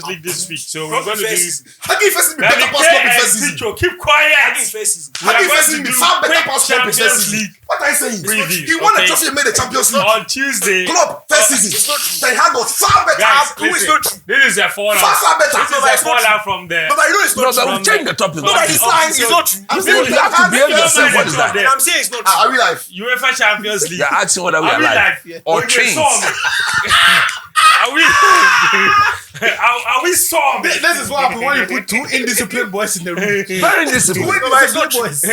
League this week, so we're going to do. Hagi first season better pass club in first season. Keep quiet. Hagi first season far better pass club in first season. What are you saying? He won the trophy and made the Champions League on Tuesday. Club first season. Ten Hag was far better. Guys, this is a fallout. Far better. This is a fallout from there. No, but you know it's not true. We'll change the topic. No, but it's lying. It's not true. I'm saying you have to behave yourself. What is that? I'm saying it's not true. Are we live? UEFA Champions League. You're asking whether we are live or trains. Are we storm? This is what happens when you put two indisciplined boys in the room. Very indisciplined. Boys.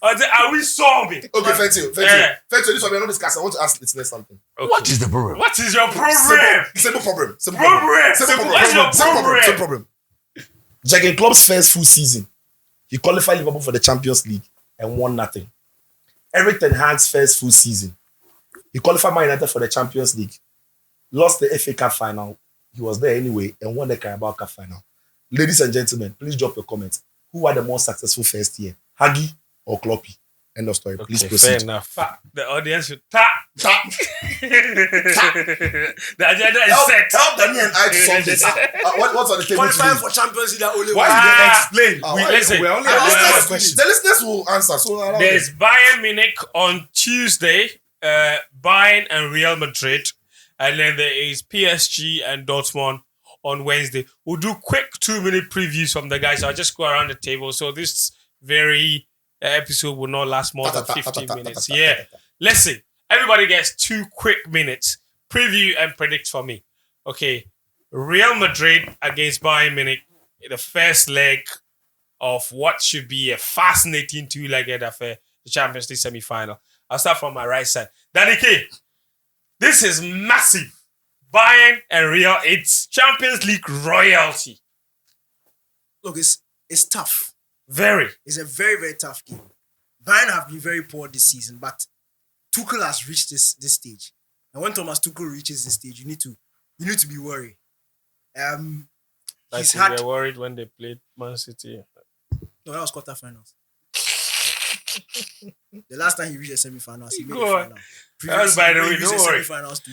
Are we storming? Okay, thank you. This one we are not discussing. I want to ask listeners something. Okay. What is the problem? What is your problem? Simple problem. What's your problem? Jurgen Klopp's first full season, he qualified Liverpool for the Champions League and won nothing. Erik ten Hag's first full season, he qualified Man United for the Champions League, lost the FA Cup final. He was there anyway and won the Carabao Cup final. Ladies and gentlemen, please drop your comments. Who had the more successful first year, Hagi or Kloppy? End of story. Please proceed. Fair enough. The audience should tap. The agenda is set. Help Daniel and I to solve this. What's on the table? Qualifying for Champions League only. Why did they explain? We're only asking questions. The listeners will answer. So there's Bayern Munich on Tuesday, Bayern and Real Madrid, and then there is PSG and Dortmund on Wednesday. We'll do quick 2-minute previews from the guys. I'll just go around the table. So this very episode will not last more than 15 minutes. Yeah. Listen, everybody gets 2 quick minutes. Preview and predict for me. Okay. Real Madrid against Bayern Munich. The first leg of what should be a fascinating 2-legged affair. The Champions League semi-final. I'll start from my right side. Danny K. This is massive. Bayern and Real. It's Champions League royalty. Look, it's tough. Very. It's a very, very tough game. Bayern have been very poor this season, but Tuchel has reached this stage. And when Thomas Tuchel reaches this stage, you need to be worried. Like they were worried when they played Man City. No, that was quarterfinals. The last time he reached the semi-finals, he made the final. That's by the way, don't worry.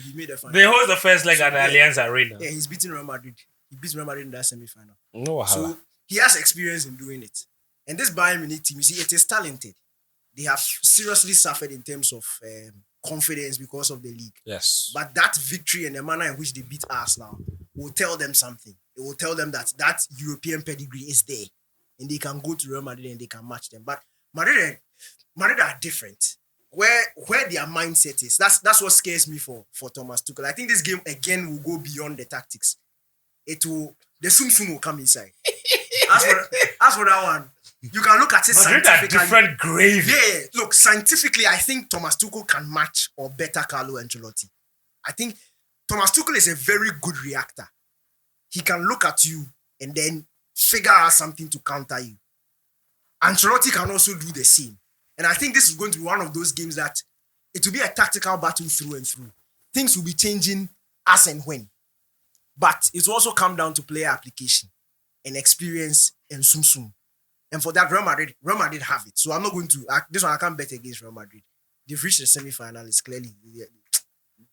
He made the final. They host the first leg at the Allianz Arena. Yeah, he's beating Real Madrid. He beats Real Madrid in that semi-final. No, so he has experience in doing it. And this Bayern Munich team, you see, it is talented. They have seriously suffered in terms of confidence because of the league. Yes. But that victory and the manner in which they beat Arsenal will tell them something. It will tell them that European pedigree is there. And they can go to Real Madrid and they can match them. But Madrid are different. Where their mindset is. That's what scares me for Thomas Tuchel. I think this game again will go beyond the tactics. The Sum will come inside. As for that one, you can look at it scientifically. Different gravy. Yeah, look, scientifically, I think Thomas Tuchel can match or better Carlo Ancelotti. I think Thomas Tuchel is a very good reactor. He can look at you and then figure out something to counter you. Ancelotti can also do the same. And I think this is going to be one of those games that it will be a tactical battle through and through. Things will be changing as and when. But it will also come down to player application and experience and sum. And for that, Real Madrid have it. So I'm not going to... this one, I can't bet against Real Madrid. They've reached the semi-final. It's clearly...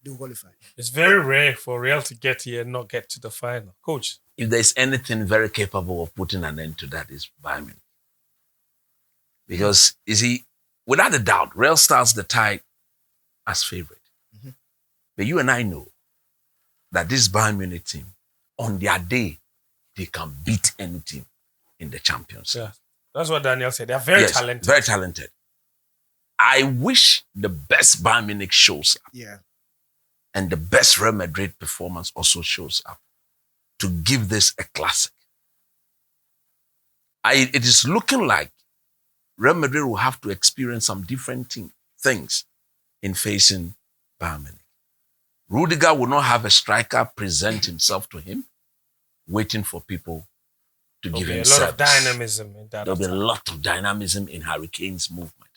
They'll qualify. It's very rare for Real to get here and not get to the final. Coach? If there's anything very capable of putting an end to that, is Bayern. Because, you see, without a doubt, Real starts the tie as favorite. Mm-hmm. But you and I know that this Bayern Munich team, on their day, they can beat any team in the Champions. Yeah, that's what Daniel said. They're very talented. Very talented. I wish the best Bayern Munich shows up. Yeah. And the best Real Madrid performance also shows up to give this a classic. It is looking like Real Madrid will have to experience some different things in facing Bayern Munich. Rudiger will not have a striker present himself to him, waiting for people to give him service. A lot of dynamism in that. There'll be a lot of dynamism in Harry Kane's movement.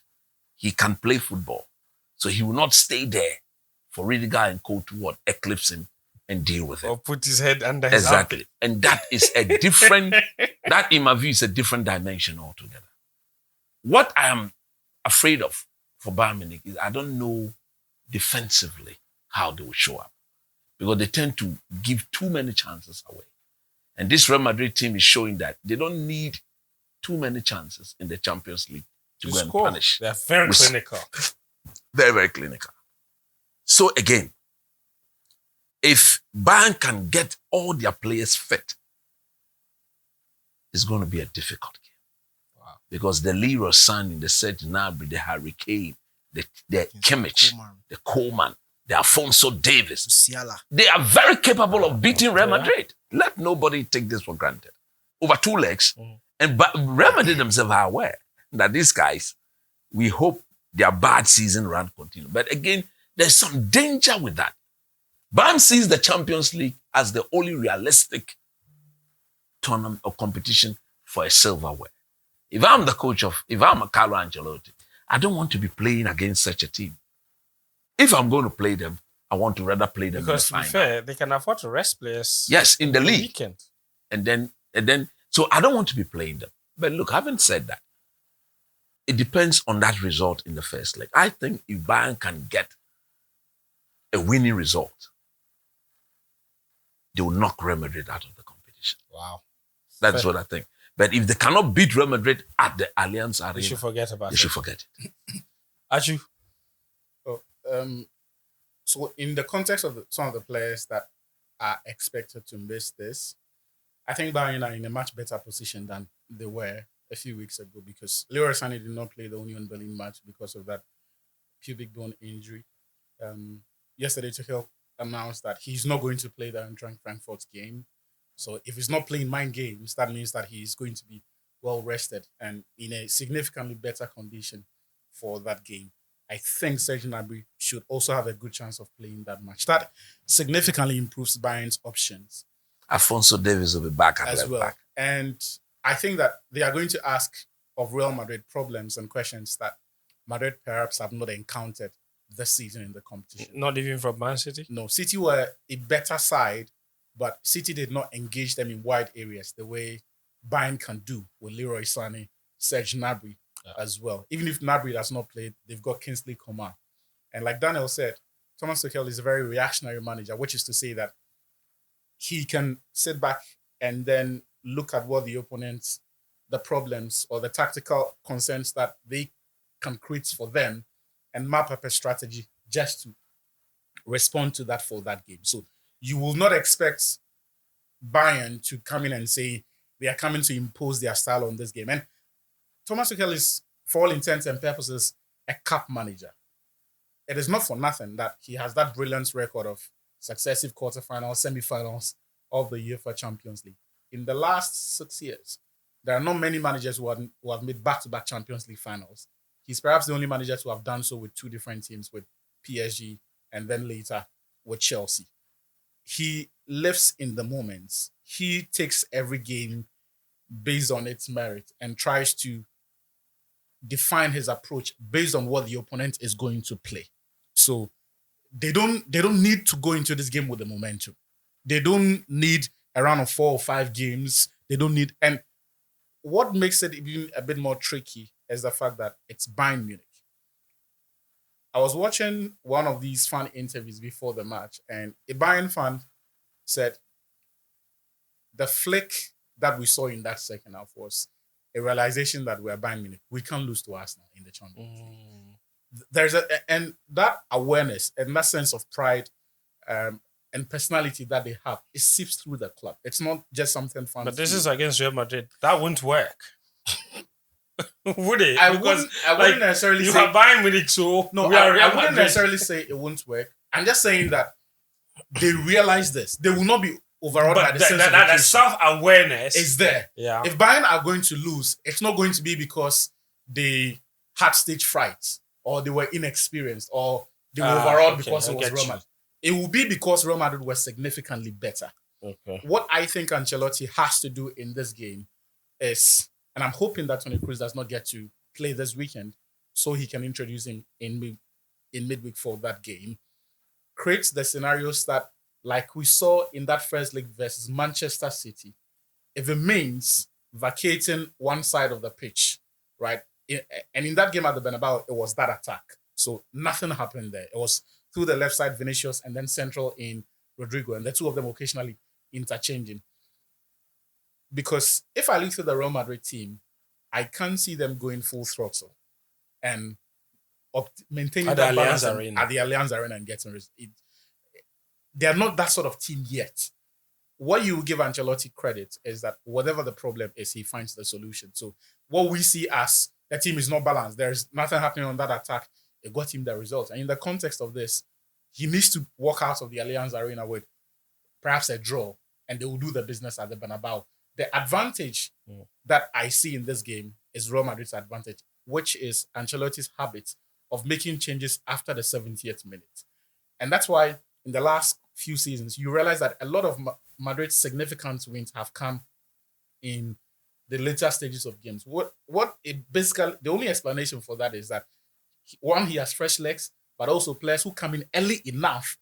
He can play football, so he will not stay there for Rudiger and Co to eclipse him and deal with it. Or put his head under his Exactly. And that is a different, that in my view is a different dimension altogether. What I am afraid of for Bayern Munich is I don't know defensively how they will show up. Because they tend to give too many chances away. And this Real Madrid team is showing that they don't need too many chances in the Champions League to go and punish. They're very clinical. Very, very clinical. So again, if Bayern can get all their players fit, it's going to be a difficult game. Wow. Because the Leroy Sané, the Serge Gnabry, the Harry Kane, the Kimmich, the Coleman, the Alphonso Davies, Musiala. they are very capable of beating Real Madrid. Let nobody take this for granted. Over 2 legs. But Real Madrid themselves are aware that these guys, we hope their bad season run continue. But again, there's some danger with that. Bayern sees the Champions League as the only realistic tournament or competition for a silverware. If I'm a Carlo Ancelotti, I don't want to be playing against such a team. If I'm going to play them, I want to rather play them Because in the to be final. fair, they can afford to rest players. Yes, in the league. Weekend. And then, so I don't want to be playing them. But look, having said that, it depends on that result in the first leg. I think if Bayern can get a winning result, they will knock Real Madrid out of the competition. Wow. That's what I think. But if they cannot beat Real Madrid at the Allianz Arena, They should forget about they it. should forget it. Aju, So in the context of some of the players that are expected to miss this, I think Bayern are in a much better position than they were a few weeks ago because Leroy Sané did not play the Union Berlin match because of that pubic bone injury. Yesterday, Tuchel announced that he's not going to play the Eintracht Frankfurt game. So if he's not playing 9 games, that means that he's going to be well rested and in a significantly better condition for that game. I think Serge Gnabry should also have a good chance of playing that match. That significantly improves Bayern's options Alphonso Davies will be back at as left well. back. And I think that they are going to ask of Real Madrid problems and questions that Madrid perhaps have not encountered this season in the competition. not even from Man City. No, City were a better side, but City did not engage them in wide areas the way Bayern can do with Leroy Sané, Serge Gnabry as well. Even if Gnabry has not played, they've got Kingsley Coman. And like Daniel said, Thomas Tuchel is a very reactionary manager, which is to say that he can sit back and then look at what the opponents, the problems or the tactical concerns that they can create for them and map up a strategy just to respond to that for that game. So you will not expect Bayern to come in and say they are coming to impose their style on this game. And Thomas Tuchel is, for all intents and purposes, a cup manager. It is not for nothing that he has that brilliant record of successive quarterfinals, semi-finals of the UEFA Champions League. In the last 6 years, there are not many managers who have made back-to-back Champions League finals. He's perhaps the only manager to have done so with 2 different teams, with PSG and then later with Chelsea. He lives in the moments. He takes every game based on its merit and tries to define his approach based on what the opponent is going to play. So they don't need to go into this game with the momentum. They don't need a round of 4 or 5 games. They don't need, and what makes it even a bit more tricky is the fact that it's Bayern Munich. I was watching one of these fan interviews before the match, and a Bayern fan said the flick that we saw in that second half was a realization that we're Bayern Munich. We can't lose to Arsenal in the Champions League. And that awareness and that sense of pride and personality that they have, it seeps through the club. It's not just something fun. But this is against Real Madrid. That wouldn't work. Would it? I wouldn't necessarily you say are Bayern Munich, so no. we are Real I wouldn't Madrid. necessarily say it won't work. I'm just saying that they realize this. They will not be overawed by But the sense of that occasion. self-awareness It's there. Yeah. If Bayern are going to lose, it's not going to be because they had stage fright or they were inexperienced or they were overawed because I it was get Real you. Madrid. It will be because Real Madrid was significantly better. Okay. What I think Ancelotti has to do in this game is, and I'm hoping that Toni Kroos does not get to play this weekend so he can introduce him in midweek for that game, creates the scenarios that, like we saw in that first leg versus Manchester City, if it means vacating one side of the pitch, right? And in that game at the Bernabeu, it was that attack. So nothing happened there. It was through the left side, Vinicius, and then central in Rodrigo, and the two of them occasionally interchanging. Because if I look at the Real Madrid team, I can't see them going full throttle and maintaining At the that balance Allianz Arena. at the Allianz Arena and getting they are not that sort of team yet. What you give Ancelotti credit is that whatever the problem is, he finds the solution. So what we see as the team is not balanced, there's nothing happening on that attack, it got him the results. And in the context of this, he needs to walk out of the Allianz Arena with perhaps a draw, and they will do the business at the Bernabeu. The advantage that I see in this game is Real Madrid's advantage, which is Ancelotti's habit of making changes after the 70th minute. And that's why in the last few seasons, you realize that a lot of Madrid's significant wins have come in the later stages of games. Basically, the only explanation for that is that one, he has fresh legs, but also players who come in early enough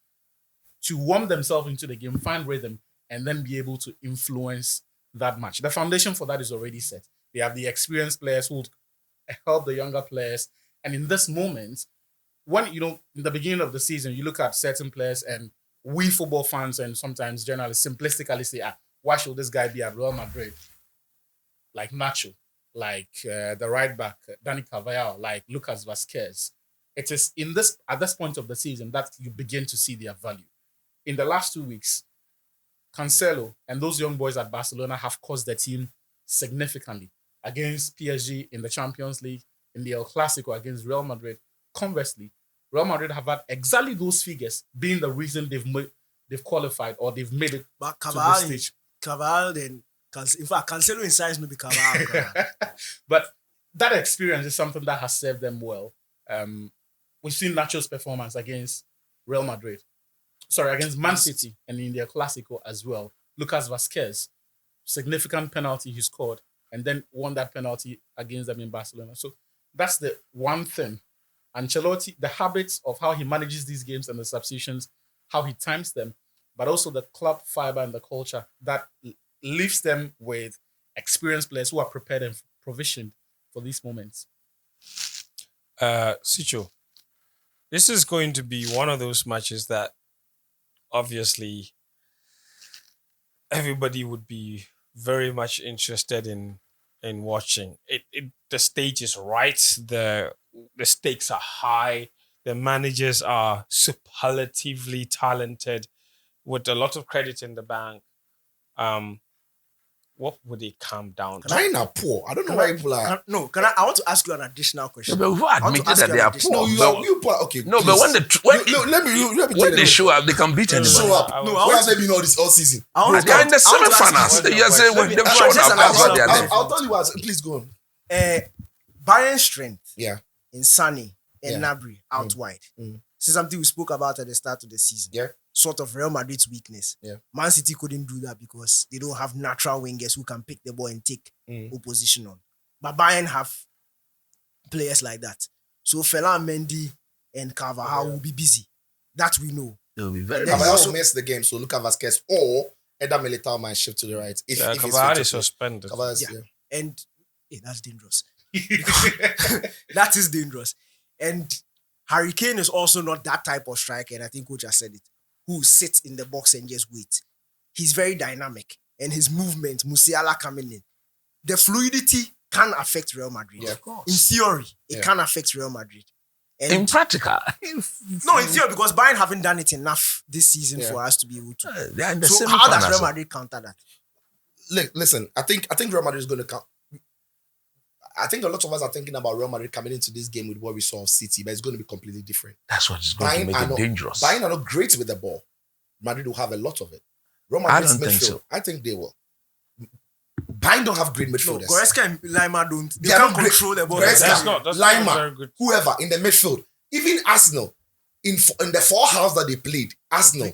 to warm themselves into the game, find rhythm, and then be able to influence that match. The foundation for that is already set. They have the experienced players who would help the younger players. And in this moment, when, in the beginning of the season, you look at certain players and we football fans and sometimes journalists simplistically say, why should this guy be at Real Madrid? Like Nacho, like the right back, Dani Carvajal, like Lucas Vazquez. It is at this point of the season that you begin to see their value. In the last 2 weeks, Cancelo and those young boys at Barcelona have caused the team significantly against PSG in the Champions League, in the El Clasico against Real Madrid. Conversely, Real Madrid have had exactly those figures being the reason they've qualified or they've made it But to this stage. Carvajal then, in fact, Cancelo in size maybe Carvajal. But that experience is something that has served them well. We've seen Nacho's performance against against Man City and in the El Clasico as well. Lucas Vazquez, significant penalty he scored and then won that penalty against them in Barcelona. So that's the one thing. Ancelotti, the habits of how he manages these games and the substitutions, how he times them, but also the club fiber and the culture that leaves them with experienced players who are prepared and provisioned for these moments. Sicho, this is going to be one of those matches that obviously everybody would be very much interested in watching. The stage is right. The stakes are high. The managers are superlatively talented with a lot of credit in the bank. What would it come down to? China are poor. I don't know why people are. I want to ask you an additional question. No, but who admitted that they are poor? You poor. Okay. No, please. but let me when they show up, they can beat anybody. show up. I No, was- where have they been all season? They are in the semi-finals. you- You say when they've shown just up, that's what they are there. I'll tell you what. Please go on. Bayern's strength Yeah. in Sane and Yeah. Gnabry out wide. Mm. This is something we spoke about at the start of the season. Yeah. Sort of Real Madrid's weakness. Yeah. Man City couldn't do that because they don't have natural wingers who can pick the ball and take opposition on. But Bayern have players like that. So Fela Mendy and Carvajal will be busy. That we know. They will be very Then I you also also- missed the game, so Lucas Vazquez or Eder Militao might shift to the right. If he's Cavani fit is to play. suspended. Cavani, Yeah. yeah. And that's dangerous. That is dangerous. And Harry Kane is also not that type of striker, and I think Coach has said it, who sits in the box and just wait. He's very dynamic, and his movement, Musiala coming in, the fluidity can affect Real Madrid. Yeah. In theory, it Yeah. can affect Real Madrid. And in practical. no, in theory, because Bayern haven't done it enough this season Yeah. for us to be able to. They are in the So how does semi-finals. Real Madrid counter that? Listen, I think Real Madrid is going to come. I think a lot of us are thinking about Real Madrid coming into this game with what we saw of City, but it's going to be completely different. That's what is going to Bayern make are it not- dangerous. Bayern are not great with the ball. Madrid will have a lot of it. Real I Madrid's don't think midfield, so. I think they will. Bayern don't have great No, midfielders. Goretzka and Lima don't. They They are can't not great. control the ball. Goretzka, That's not Lima, very good. whoever in the midfield, even Arsenal, in the 4 halves that they played, Arsenal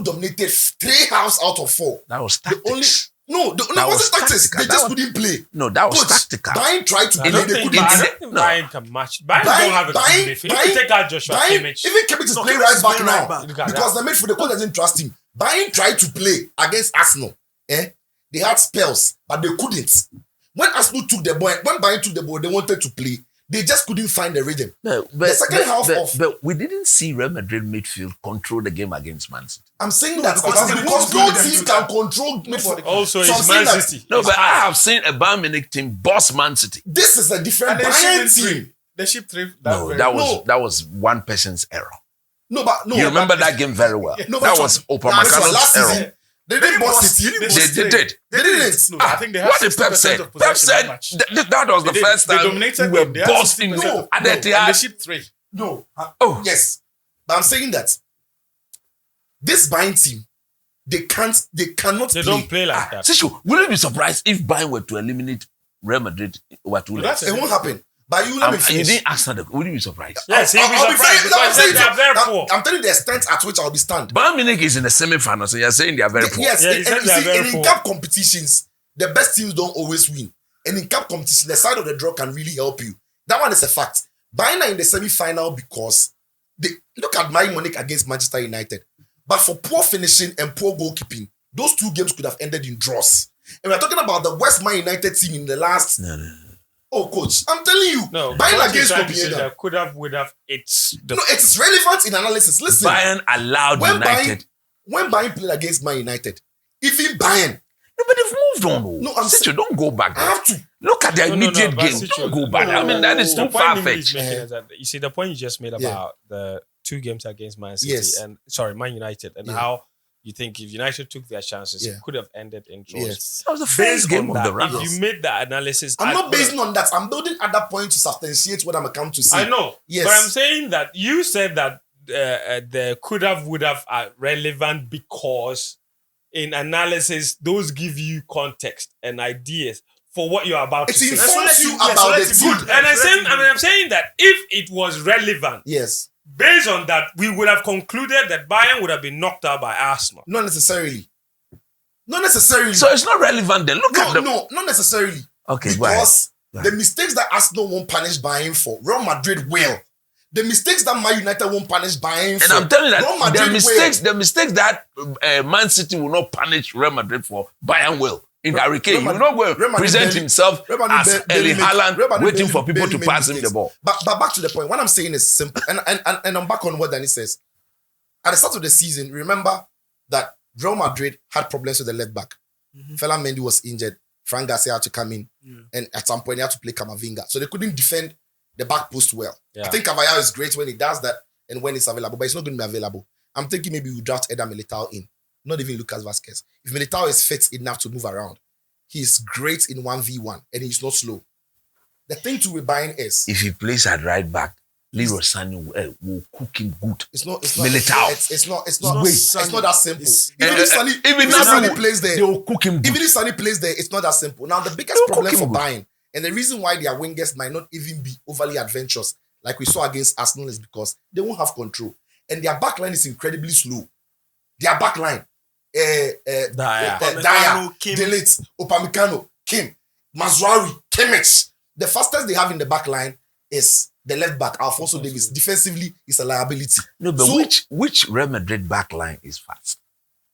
dominated 3 halves out of 4. That was The tactics. only no, That it wasn't was tactics. tactical. They That just was- couldn't play. No, that was But tactical. Bayern tried to I play. don't They think couldn't. Bayern, Bayern can match. Bayern don't have a good midfield. If you take out Joshua Kimmich, Even Kimmich is No, playing Kimmich right is back playing now right back. Look at because that. the midfield the coach doesn't trust him. Bayern tried to play against Arsenal. They had spells, but they couldn't. When Bayern took the ball, they wanted to play. They just couldn't find the rhythm. No, The second half but we didn't see Real Madrid midfield control the game against Man City. I'm saying that because they because won't no do team that. can control midfield. Also, So I'm it's saying Man that City. No, It's but I hard. have seen a Bayern Munich team boss Man City. This is a different And they Bayern shipped team. three. They shipped three. No, very that well. was one person's error. No, but no. You remember that game very well. No, but That was last Upamecano's error. season, they didn't boss City. They They did. They didn't. No, I think they had What did 60% Pep say? of Pep possession said that match. that was the They did. first They time dominated we were them. They had bossing 60% No, of- at the and they Etihad. shipped three. No. Oh. Yes. But I'm saying that this Bayern team, they cannot They play. don't play like that. Sishu, will you be surprised if Bayern were to eliminate Real Madrid over 2 But legs? that's It won't happen. But you let me You finish. didn't ask that. Will you be surprised? Yes, he'll be I'll surprised very- because I'm they are very poor. I'm telling you the extent at which I'll be stunned. Bayern Munich is in the semi-final, so you're saying they are very poor. Yes, Yeah, he and said you they are see, very and in poor. cup competitions, the best teams don't always win. And in cup competition, the side of the draw can really help you. That one is a fact. Bayern are in the semi-final because they look at Bayern Munich against Manchester United. But for poor finishing and poor goalkeeping, those two games could have ended in draws. And we're talking about the West Man United team in the last. No. Oh, coach, I'm telling you, No, Bayern what against you're trying to say Copenhagen. that could have, would have. It's the No, it's relevant in analysis. Listen, Bayern allowed when United. when Bayern played against Man United, even Bayern, No, but they've moved on. No, No, I'm Sishu, don't go back I there. have to. Look at their No, no, no, immediate but game. Sishu, Don't go back. no, I mean, that is the too point far Nimbi is fetched. making is that you see the point you just made about Yeah. the 2 games against Man City Yes. and Man United and Yeah. how you think if United took their chances, Yeah. it could have ended in draws. Yes. That was the first Based game on of the that, round. if you made that analysis, I'm I not could have- basing on that. I'm building other points to substantiate what I'm come to say. I know, Yes. but I'm saying that you said that the could have, would have are relevant because in analysis, those give you context and ideas for what you're about It to say. informs you Yes, about let the it team. be. And I'm saying that if it was relevant, Yes. based on that, we would have concluded that Bayern would have been knocked out by Arsenal. Not necessarily. Not necessarily. So it's not relevant then. Look at them. no, not necessarily. Okay, go ahead. Because the mistakes that Arsenal won't punish Bayern for, Real Madrid will. The mistakes that Man United won't punish Bayern for, And I'm telling you Real that Madrid the mistakes that Man City will not punish Real Madrid for, Bayern will. In Harry Kane, he will not go Real Madrid present barely- himself Real Madrid as barely Erling make- Real Haaland, Madrid waiting barely- for people barely to make pass him the mistakes. ball. But back to the point. What I'm saying is simple. And I'm back on what Danny says. At the start of the season, remember that Real Madrid had problems with the left back. Fela Mendy was injured. Frank Garcia had to come in. And at some point, he had to play Camavinga. So they couldn't defend the back post well. Yeah. I think Cavallero is great when he does that and when it's available, but it's not going to be available. I'm thinking maybe we draft Eder Militao in, not even Lucas Vasquez. If Militao is fit enough to move around, he's great in 1v1 and he's not slow. The thing to be buying is If he plays at right back, Leroy Sané will cook him good. it's not Militao. It's not Wait. that simple. Even if Sané even Sané plays there, they will cook him good. even if Sané plays there, it's not that simple. Now, the biggest They'll problem cook for him good. Bayern, and the reason why their wingers might not even be overly adventurous, like we saw against Arsenal, is because they won't have control. And their backline is incredibly slow. Their backline, Dyer. Dyer, Kim. Delete, Upamecano, Kim, Mazraoui, Kimmich. The fastest they have in the backline is the left back, Alphonso Davies. Defensively, it's a liability. No, but So- which Real Madrid back line is fast?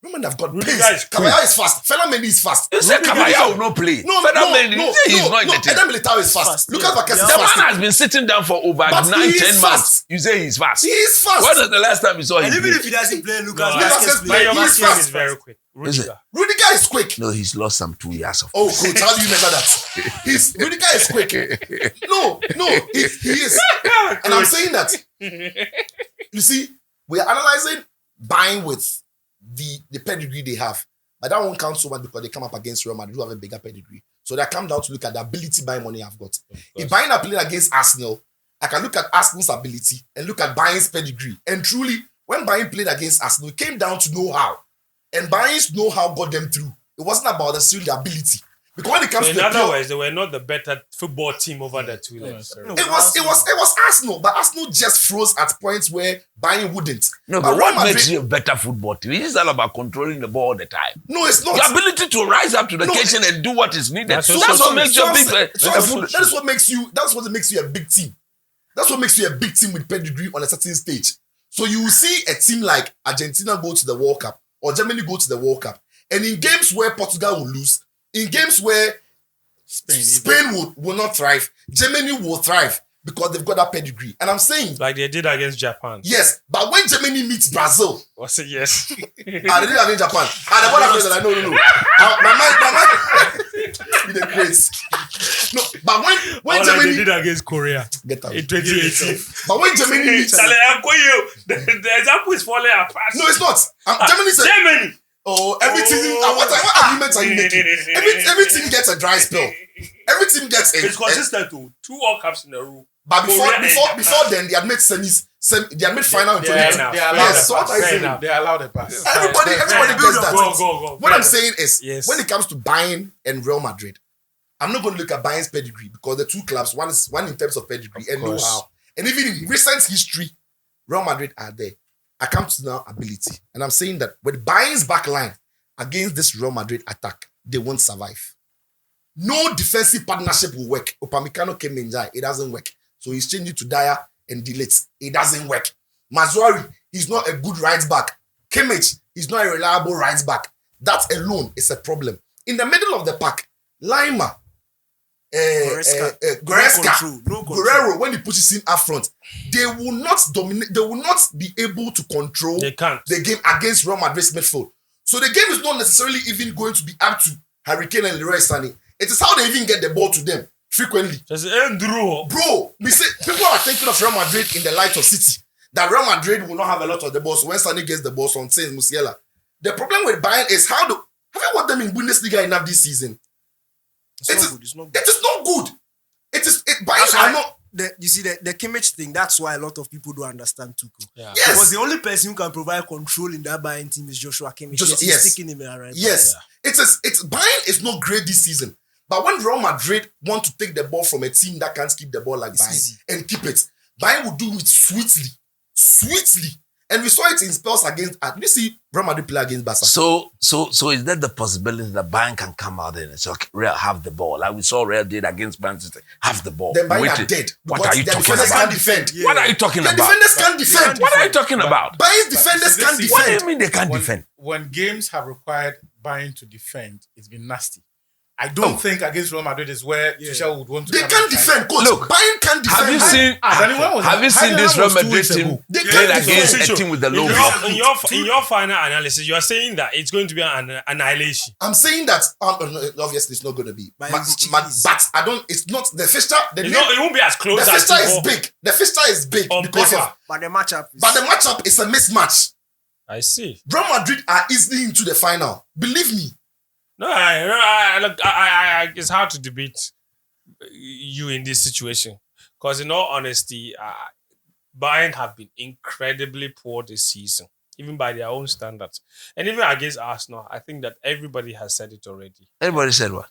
Women have got Rudiger pace. is quick. Cavallero is fast. Fela Mendy is fast. You said Caballero will not play. No, Fernando Mendy, you say he's not in the team. Eder Militao is fast. Fast, Lucas yeah. Vasquez is Yeah. The fast. man has been sitting down for over But he 9-10 is months. fast. You say he's fast. He is fast. When was the last time you saw him And even play? if he doesn't play, Lucas No, Vasquez Vasquez play. play. Your He's back fast. is very quick. Is it? Rudiger. Rudiger is quick. No, he's lost some 2 years of. Oh, coach, how do you measure that? Rudiger is quick. No, he is. And I'm saying that. You see, we are analyzing buying with the pedigree they have. But that won't count so much because they come up against Real Madrid who have a bigger pedigree. So they come down to look at the ability buying money I've got. If Bayern are playing against Arsenal, I can look at Arsenal's ability and look at Bayern's pedigree. And truly, when Bayern played against Arsenal, it came down to know-how. And Bayern's know-how got them through. It wasn't about necessarily the ability. Because when it comes So to in the other pure, words, they were not the better football team over the 2 legs. No, it was Arsenal, but Arsenal just froze at points where Bayern wouldn't. No, but Real what Madrid- makes you a better football team? It's all about controlling the ball all the time. No, it's not. Your ability to rise up to the No, occasion and do what is needed. That's That's, also what true. makes you a big. That is what makes you. That's what makes you a big team. That's what makes you a big team with pedigree on a certain stage. So you will see a team like Argentina go to the World Cup or Germany go to the World Cup, and in games where Portugal will lose, in games where Spain will not thrive, Germany will thrive. because they've got that pedigree. And I'm saying, Like they did against Japan. yes, but when Germany meets Brazil, Was it yes? they did that against Japan. And the one that like, no. My mind, you the craze. No, but when Or like Germany they did against Korea get out. in 2018. But when Germany meets, Charlie, I'm going you. The example is falling apart. no, it's not. Germany said, Germany. oh, every team. What arguments are you making? Every team gets a dry spell. Every team gets a. It's consistent too. 2 World Cups in a row. But before Korea then, they had made semis. They had made final in 2022. They allowed Yes, a so what pass. I say, They allowed a pass. everybody gets that. Go. What I'm saying is, Yes. when it comes to Bayern and Real Madrid, I'm not going to look at Bayern's pedigree because the two clubs, one in terms of pedigree and course. know-how, and even in recent history, Real Madrid are there. I come to now ability, and I'm saying that with Bayern's back line against this Real Madrid attack, they won't survive. No defensive partnership will work. Upamecano came in, it doesn't work. So he's changing to Dyer and Delete. It doesn't work. Mazuari, he's not a good right back. Kimmich, he's not a reliable right back. That alone is a problem. In the middle of the pack, Lima, Goretzka, No control. Guerrero, when he pushes in up front, they will not dominate. They will not be able to control They can't. the game against Real Madrid's midfield. So the game is not necessarily even going to be up to Harry Kane and Leroy Sané. It is how they even get the ball to them frequently. Just Andrew. Bro, we say people are thinking of Real Madrid in the light of City. That Real Madrid will not have a lot of the ball. So when Sané gets the ball, so on says Musiala. The problem with Bayern is have you watched them in Bundesliga enough this season? It's not good. It's not good. It is not good. Bayern That's are why not. you see the Kimmich thing. That's why a lot of people don't understand Tuchel. Yeah. Yes. Because the only person who can provide control in that Bayern team is Joshua Kimmich. Yes, Yes. he's sticking him in right. Yes, it's Bayern is not great this season. But when Real Madrid want to take the ball from a team that can't keep the ball like It's Bayern easy. and keep it, Bayern will do it sweetly. And we saw it in spells against. You see Real Madrid play against Barca. So is that the possibility that Bayern can come out and say, okay, Real have the ball, like we saw Real did against Man City, have the ball. Then Bayern Wait are it. dead. What because are you their talking defenders about? can't defend. What are you talking The about? defenders can't defend. What are you talking about? Bayern's defenders this can't season- What do defend. you mean they can't defend? When games have required Bayern to defend, it's been nasty. I don't think against Real Madrid is where Tuchel would want to. They come can't and try. defend, coach. Look, Bayern can't defend. Have you seen? Have you seen this Real Madrid team They played can't against defend. a team with the low In block? your final analysis, you are saying that it's going to be an annihilation. I'm saying that obviously it's not going to be. Bayern's But I don't. It's not the fixture. It won't be as The close as fixture is before. big. The fixture is big On because paper. of. But the matchup is. But the matchup is a mismatch. I see. Real Madrid are easily into the final. Believe me. No, look, it's hard to debate you in this situation because, in all honesty, Bayern have been incredibly poor this season, even by their own standards, and even against Arsenal. I think that everybody has said it already. Everybody said what?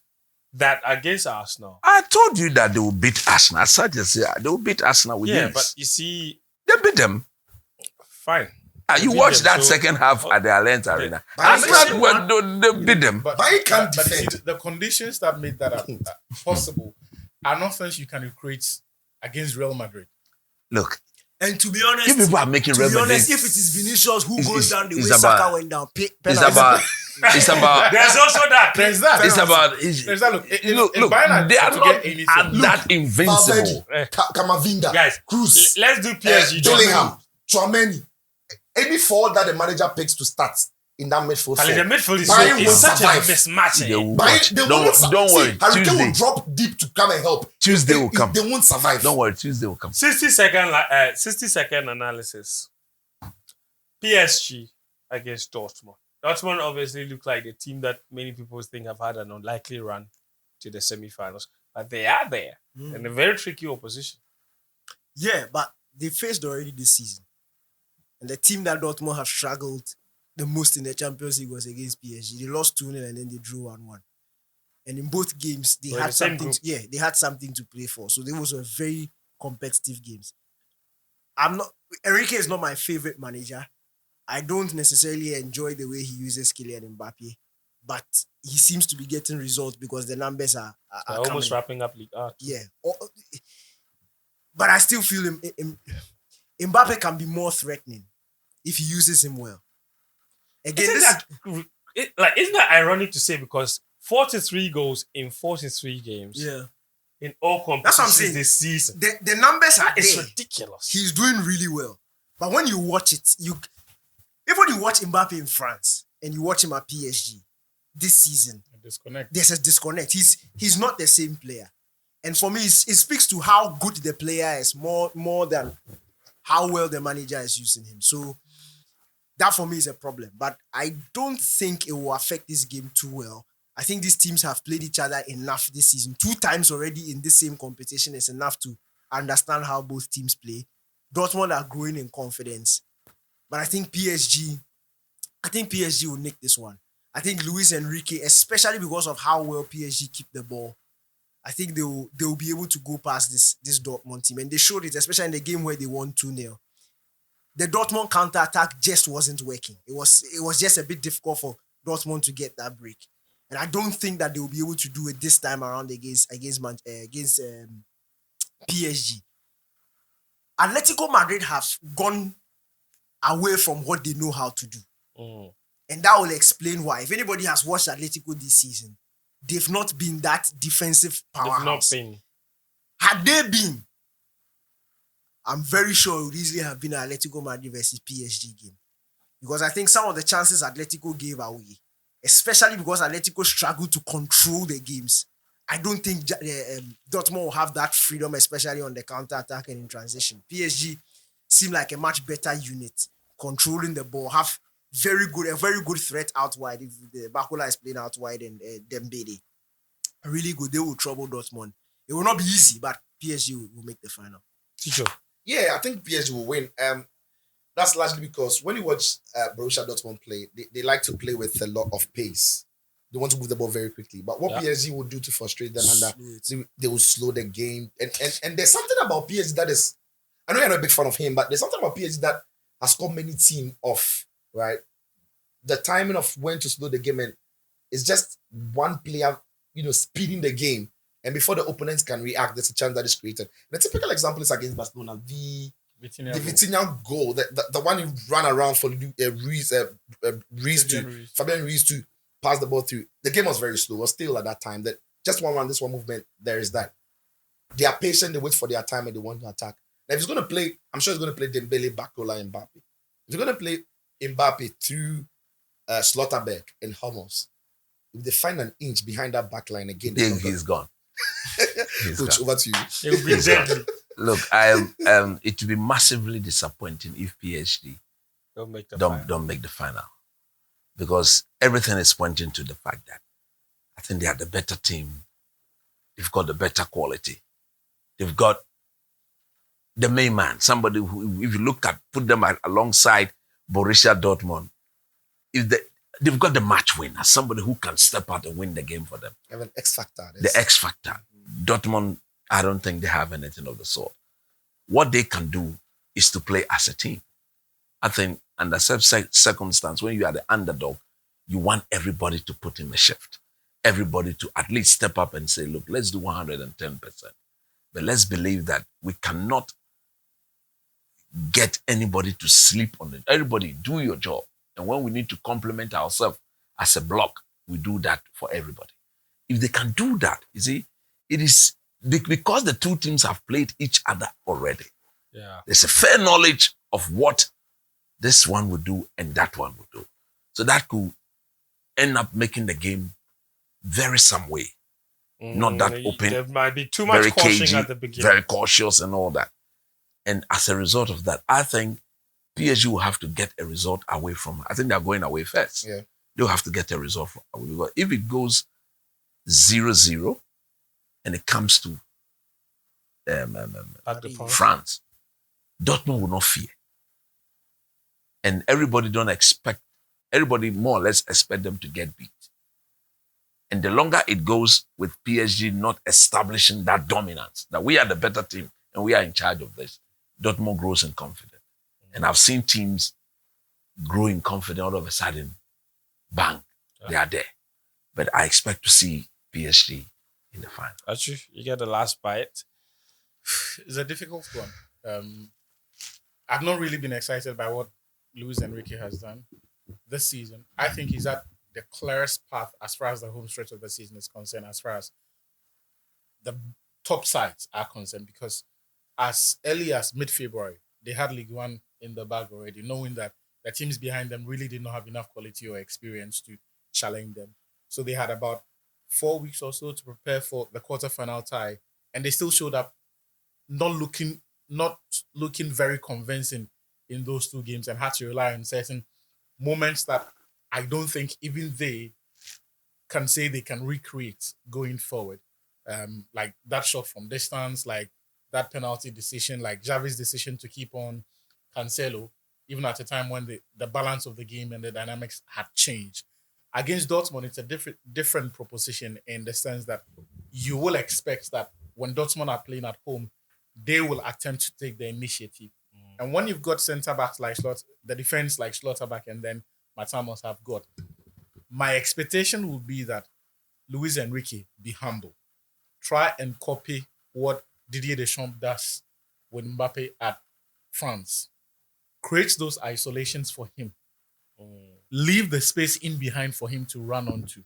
That against Arsenal, I told you that they will beat Arsenal. I said they will beat Arsenal with yeah, ease. but you see, They beat them. fine. You beat watched them, that so- second half at the Allianz Arena. Bayern Arsenal, they beat them. Bayern can't but defend. see, the conditions that made that possible are not things you can recreate against Real Madrid. Look, And to be honest, you people are making Real Madrid. if it is Vinicius who It's- goes down the way it's Saka about- went down, It's penalty. about. There's also that. There's that. It's about. There's that. Look, if Look, Bayern they are to not get anything, that invincible. Valverde, Camavinga, Guys, Cruz, let's do PSG. Bellingham, Tchouameni. Any four that the manager picks to start in that midfield. Charlie, the four. midfield is Bayern will such a survive. mismatch. They will Bayern, watch. they won't Don't worry. Harry Kane will Tuesday. drop deep to come and help. Tuesday will come. They won't survive. Don't worry. Tuesday will come. 60-second analysis. PSG against Dortmund. Dortmund obviously look like the team that many people think have had an unlikely run to the semi-finals, but they are there in a very tricky opposition. Yeah, but they faced already this season. And the team that Dortmund have struggled the most in the Champions League was against PSG. They lost 2-0 and then they drew 1-1. And in both games, they Well, had the same something. group. They had something to play for. So they was a very competitive games. Enrique is not my favorite manager. I don't necessarily enjoy the way he uses Kylian Mbappe, but he seems to be getting results because the numbers are They're almost coming. wrapping up League A. Yeah. But I still feel Mbappe can be more threatening if he uses him well. Again, Isn't that ironic to say because 43 goals in 43 games. yeah. in all That's what I'm competitions saying. this season. The numbers are It's there. ridiculous. He's doing really well. But when you watch it, even when you watch Mbappe in France and you watch him at PSG this season, Disconnect. there's a disconnect. He's not the same player. And for me, it speaks to how good the player is more than how well the manager is using him. So that for me is a problem. But I don't think it will affect this game too well. I think these teams have played each other enough this season. 2 times already in this same competition is enough to understand how both teams play. Dortmund are growing in confidence. But I think PSG will nick this one. I think Luis Enrique, especially because of how well PSG keep the ball, I think they will be able to go past this Dortmund team. And they showed it, especially in the game where they won 2-0. The Dortmund counter-attack just wasn't working. It was just a bit difficult for Dortmund to get that break. And I don't think that they will be able to do it this time around against PSG. Atletico Madrid have gone away from what they know how to do. And that will explain why. If anybody has watched Atletico this season, they've not been that defensive powerhouse. They've not been. Had they been, I'm very sure it would easily have been an Atletico Madrid versus PSG game. Because I think some of the chances Atletico gave away, especially because Atletico struggled to control the games, I don't think Dortmund will have that freedom, especially on the counter-attack and in transition. PSG seem like a much better unit, controlling the ball, have a very good threat out wide. If the Bakola is playing out wide and Dembele, really good. They will trouble Dortmund. It will not be easy, but PSG will make the final. Teacher. Yeah, I think PSG will win. That's largely because when you watch Borussia Dortmund play, they like to play with a lot of pace. They want to move the ball very quickly. But what PSG will do to frustrate them, and they will slow the game. And there's something about PSG that is, I know you're not a big fan of him, but there's something about PSG that has caught many teams off, right? The timing of when to slow the game, and it's just one player, speeding the game. And before the opponents can react, there's a chance that is created. The typical example is against Barcelona. The Vitinha goal, the one who ran around for Fabian Ruiz to pass the ball through. The game was very slow. It was still at that time that just one run, this one movement, there is that. They are patient, they wait for their time and they want to attack. Now, if he's going to play, I'm sure he's going to play Dembele, Bakola, and Mbappe. If you're going to play Mbappe through Slotterberg and Hummels, if they find an inch behind that back line again, he's gone. Coach, over to you. It will be deadly. Look, it will be massively disappointing if PSG Don't make the don't make the final, because everything is pointing to the fact that I think they are the better team. They've got the better quality. They've got the main man, somebody who, if you put them alongside Borussia Dortmund, they've got the match winner, somebody who can step out and win the game for them. They have an X factor. The X factor. Dortmund, I don't think they have anything of the sort. What they can do is to play as a team. I think under such circumstance, when you are the underdog, you want everybody to put in a shift. Everybody to at least step up and say, look, let's do 110%. But let's believe that we cannot get anybody to sleep on it. Everybody, do your job. And when we need to complement ourselves as a block, we do that for everybody. If they can do that, you see, it is because the two teams have played each other already. Yeah. There's a fair knowledge of what this one would do and that one would do. So that could end up making the game very some way. Not that open. There might be too much caution cagey, at the beginning. very cautious and all that. And as a result of that, I think PSG will have to get a result away from. I think they're going away first. Yeah. They'll have to get a result away. Because if it goes 0-0 and it comes to At the point. France, Dortmund will not fear. And everybody more or less expect them to get beat. And the longer it goes with PSG not establishing that dominance, that we are the better team and we are in charge of this, Dortmund grows in confidence. And I've seen teams grow in confidence all of a sudden, bang, they are there. But I expect to see PSG in the final. Actually, you get the last bite. It's a difficult one. I've not really been excited by what Luis Enrique has done this season. I think he's at the clearest path as far as the home stretch of the season is concerned, as far as the top sides are concerned, because as early as mid-February, they had League One in the bag already, knowing that the teams behind them really did not have enough quality or experience to challenge them. So they had about 4 weeks or so to prepare for the quarterfinal tie, and they still showed up not looking very convincing in those two games, and had to rely on certain moments that I don't think even they can say they can recreate going forward. Like that shot from distance, like that penalty decision, like Javi's decision to keep on Cancelo, even at a time when the balance of the game and the dynamics had changed. Against Dortmund, it's a different proposition in the sense that you will expect that when Dortmund are playing at home, they will attempt to take the initiative. And when you've got centre-backs like the defence like Schlotterbeck and then Matamos have got, my expectation would be that Luis Enrique be humble. Try and copy what Didier Deschamps does with Mbappe at France. Create those isolations for him. Leave the space in behind for him to run onto.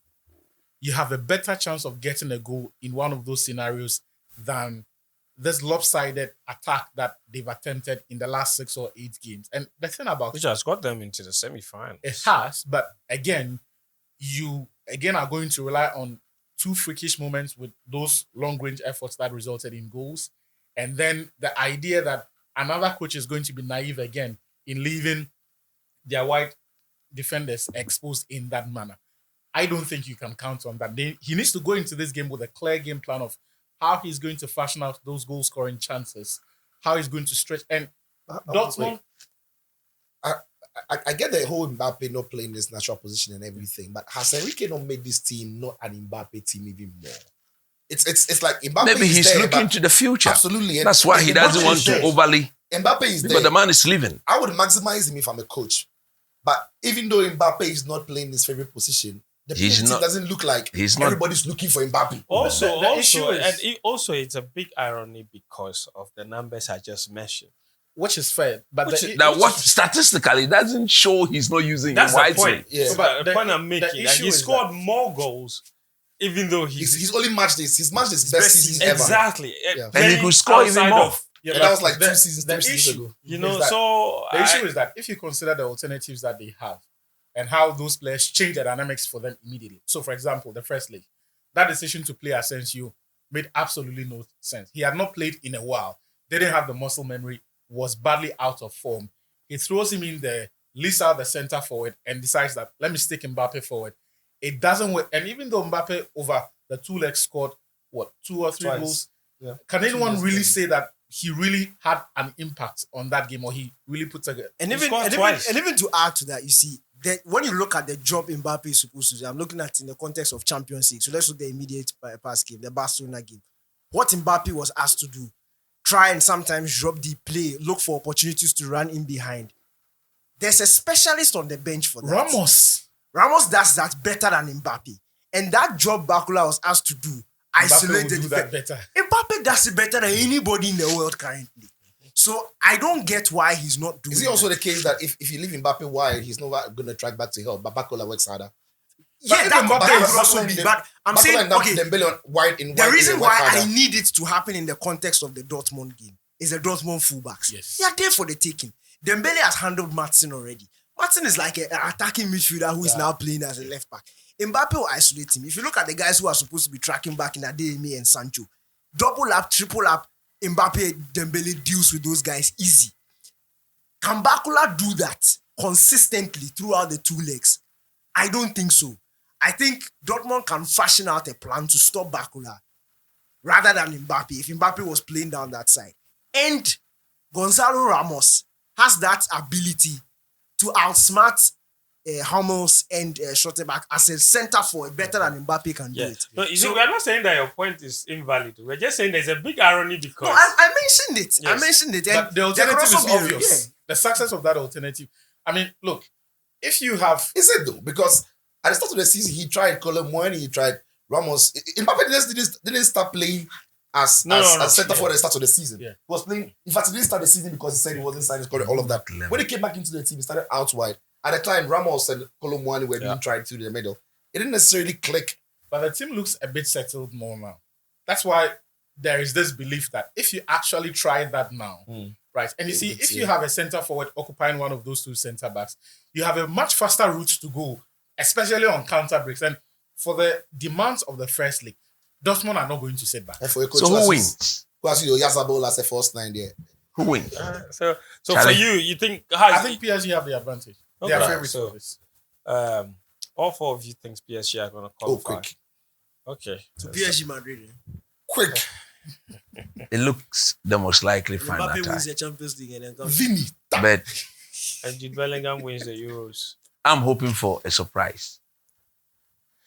You have a better chance of getting a goal in one of those scenarios than this lopsided attack that they've attempted in the last 6 or 8 games. And the thing about Which has got them into the semi-finals. it has, but again, you are going to rely on 2 freakish moments with those long-range efforts that resulted in goals. And then the idea that another coach is going to be naive again in leaving their wide defenders exposed in that manner. I don't think you can count on that. He needs to go into this game with a clear game plan of how he's going to fashion out those goal-scoring chances, how he's going to stretch. And Dortmund... I get the whole Mbappe not playing this natural position and everything, but has Enrique not made this team not an Mbappe team even more? It's like Mbappe Maybe is he's there, looking but to the future. absolutely. And That's why he Mbappe doesn't is want to there. overly. Mbappe is Because there. the man is leaving. I would maximize him if I'm a coach. But even though Mbappe is not playing his favorite position, the He's team not- doesn't look like he's not- everybody's looking for Mbappe. Also, issue is- also, it's a big irony because of the numbers I just mentioned. Which is fair. But Statistically doesn't show he's not using That's him the wisely. point. Yeah. So But the point I'm making. the And issue he is scored that- more goals, even though He's only matched this. He's matched his best season ever. exactly. Yeah. And he could score even Outside more. of- Yeah, And but that was like the- 2 seasons, the 3 seasons issue- ago. You know, is that- so The issue is that if you consider the alternatives that they have and how those players change the dynamics for them immediately. So, for example, the first leg, that decision to play Asensio made absolutely no sense. He had not played in a while, didn't have the muscle memory, was badly out of form. He throws him in there, leaves out the center forward, and decides that let me stick Mbappe forward. It doesn't work. And even though Mbappe over the 2 legs scored 2 or 3 Twice. goals, Yeah. can anyone years really ago. say that he really had an impact on that game, or he really put a And He even, scored and, even, twice. and even to add to that, you see, that when you look at the job Mbappe is supposed to do, I'm looking at in the context of Champions League. So let's look at the immediate past game, the Barcelona game. What Mbappe was asked to do, try and sometimes drop the play, look for opportunities to run in behind. There's a specialist on the bench for that. Ramos does that better than Mbappe. And that job Bakula was asked to do, Mbappe will isolated. do that better. Mbappe does it better than anybody in the world currently. So I don't get why he's not doing Is it also that. the case that if you leave Mbappe wide, he's not going to track back to help, but Bakola works harder? Yeah, But that even could Mbappe also and be. Dem- But I'm Bakola saying, and okay, Dembele on wide in the wide reason area why work I harder. need it to happen in the context of the Dortmund game is the Dortmund fullbacks. Yes. They are there for the taking. Dembele has handled Martin already. Martin is like an attacking midfielder who is now playing as a left back. Mbappe will isolate him. If you look at the guys who are supposed to be tracking back in Adeyemi and Sancho, double up, triple up, Mbappe, Dembele deals with those guys easy. Can Bakula do that consistently throughout the 2 legs? I don't think so. I think Dortmund can fashion out a plan to stop Bakula rather than Mbappe if Mbappe was playing down that side. And Gonzalo Ramos has that ability to outsmart Hummels and Schlotterbeck as a center forward better than Mbappe can do Yeah. it. No, you see, we're not saying that your point is invalid. We're just saying there's a big irony because No, I mentioned it. I Yes. mentioned it. And But the there alternative could also is be a- obvious. The success of that alternative. I mean, look, if you have Is it though? Because at the start of the season, he tried Colomboani, he tried Ramos. Mbappe didn't start playing as center forward at the start of the season. Yeah. He was playing. In fact, he didn't start the season because he said he wasn't signing, scoring all of that. When he came back into the team, he started out wide. At the time, Ramos and Colomboani were being tried through the middle. It didn't necessarily click. But the team looks a bit settled more now. That's why there is this belief that if you actually try that now, right, and you see, if you have a center forward occupying one of those two center backs, you have a much faster route to go, especially on counter breaks. And for the demands of the first league, Dortmund are not going to sit back. So who wins? Who has your Yazabol as a first 9 there? Who wins? So Charlie. for you think I think PSG have the advantage. They are Okay, favourites so- for this. all 4 of you think PSG are going to Oh, qualify? quick. Okay. To PSG Madrid. Quick. It looks the most likely final Mbappe tie. wins the Champions League and then comes. Vinny. But And Jude Bellingham wins the Euros. I'm hoping for a surprise.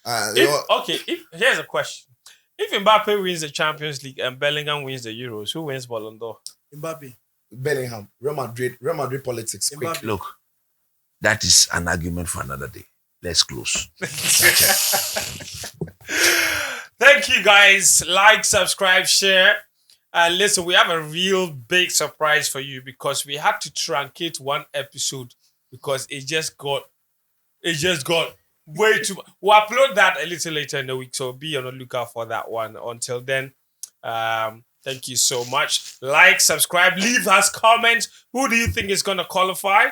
Here's a question. If Mbappe wins the Champions League and Bellingham wins the Euros, who wins Ballon d'Or? Mbappe. Bellingham. Real Madrid politics. Quick. Mbappe. Look, that is an argument for another day. Let's close. Thank you guys. Like, subscribe, share. And listen, we have a real big surprise for you because we had to truncate one episode because it just got way too much. We'll upload that a little later in the week, so be on the lookout for that one. Until then, thank you so much. Like, subscribe, leave us comments. Who do you think is going to qualify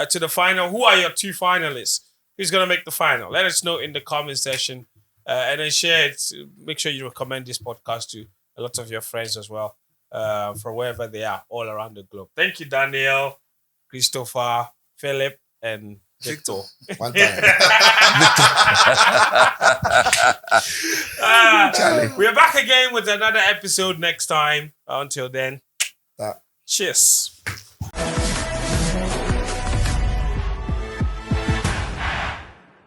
to the final? Who are your 2 finalists? Who's going to make the final? Let us know in the comment section. And then share it. Make sure you recommend this podcast to a lot of your friends as well, from wherever they are, all around the globe. Thank you, Daniel, Christopher, Philip, and Victor. One time. We are back again with another episode next time. Until then, cheers.